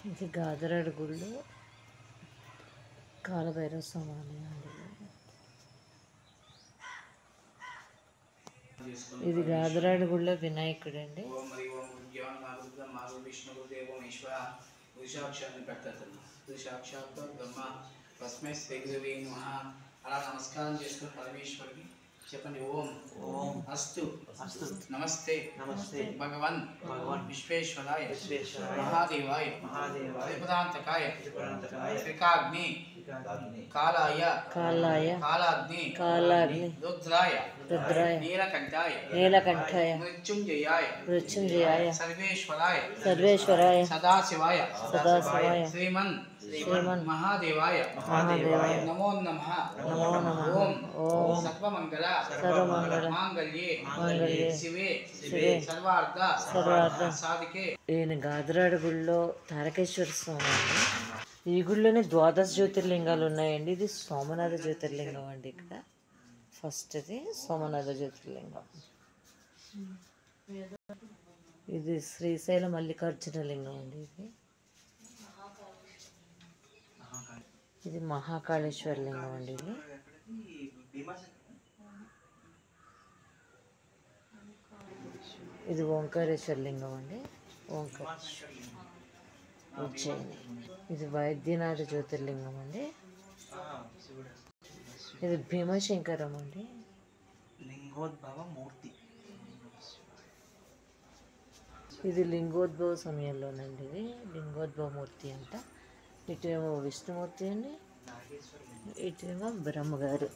ఇది గాదరాడు గుళ్ళు కాలభైరవ స్వామి అండి. ఇది గాదరాడు గుళ్ళో వినాయకుడు అండి. అలా నమస్కారం చేసుకుని పరమేశ్వరుడికి చెప్పండి. ఓం ఓం అస్తు అస్తు నమస్తే నమస్తే భగవన్ భగవన్ విశ్వేశ్వరాయ విశ్వేశ్వరాయ మహాదేవాయ మహాదేవాయ పదాంతకాయ పదాంతకాయ త్రికాగ్ని కాలాయ కాలాయ కాలాగ్ని కాలాగ్ని రుద్రాయ రుద్రాయ నీలకంఠాయ నీలకంఠాయ మృత్యుంజయాయ మృత్యుంజయాయ సర్వేశ్వరాయ సర్వేశ్వరాయ సదాశివాయ సదాశివాయ శ్రీమన్ శ్రీమన్ మహాదేవాయ మహాదేవాయ నమో నమః నమో నమః. ఓం ఓం సర్వమంగళ సర్వమంగళ మాంగళ్యే మాంగళ్యే శివే శివే సర్వార్థ సర్వార్థ సాధికే. ఈయన గాదరాడు గుళ్ళో తారకేశ్వర స్వామి అండి. ఈ గుళ్ళోనే ద్వాదశ జ్యోతిర్లింగాలు ఉన్నాయండి. ఇది సోమనాథ జ్యోతిర్లింగం అండి. ఇక్కడ ఫస్ట్ ఇది సోమనాథ జ్యోతిర్లింగం. ఇది శ్రీశైల మల్లికార్జున లింగం అండి. ఇది మహాకాళేశ్వర లింగం అండి. ఇది ఓంకారేశ్వర లింగం అండి. ఓంకారేశ్వర ఉజ్జయిని. ఇది వైద్యనాథ జ్యోతిర్లింగం అండి. ఇది భీమశంకరం అండి. లింగోద్భవ మూర్తి. ఇది లింగోద్భవ సమయంలోనండి. ఇది లింగోద్భవ మూర్తి అంట. ఇటేమో విష్ణుమూర్తి అండి, ఇటేమో బ్రహ్మగారు,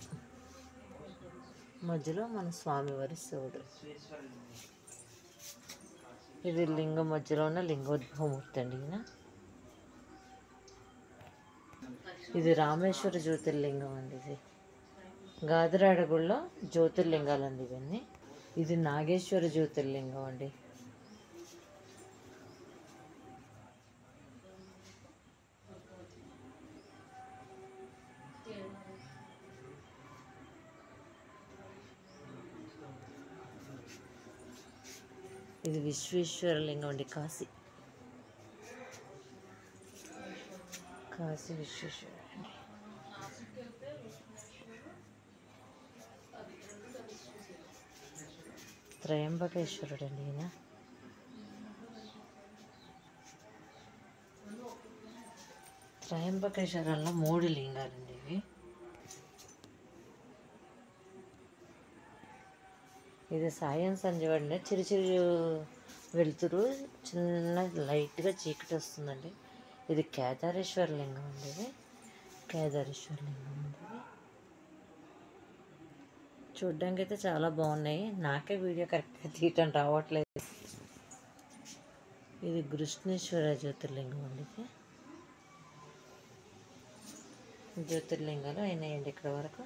మధ్యలో మన స్వామివారి శివుడు. ఇది లింగం మధ్యలో ఉన్న లింగోద్భవమూర్తి అండి. ఇది రామేశ్వర జ్యోతిర్లింగం అండి. ఇది గాదరాడగుళ్ళో జ్యోతిర్లింగాలు అండి ఇవన్నీ. ఇది నాగేశ్వర జ్యోతిర్లింగం అండి. ఇది విశ్వేశ్వర లింగం అండి. కాశీ కాశీ విశ్వేశ్వర అండి. త్రయంబకేశ్వరుడు అండి ఈయన. త్రయంబకేశ్వరంలో 3 లింగాలండి ఇవి. ఇది సాయం సంజీవండి. చిరుచిరు వెళ్తురు, చిన్న లైట్గా చీకటి వస్తుందండి. ఇది కేదారేశ్వర లింగం అండి. ఇది కేదారేశ్వర లింగం అండి. చూడ్డానికి అయితే చాలా బాగున్నాయి. నాకే వీడియో కరెక్ట్గా తీయటం రావట్లేదు. ఇది కృష్ణేశ్వర జ్యోతిర్లింగం అండి. ఇది జ్యోతిర్లింగాలు అయినాయండి ఇక్కడ వరకు.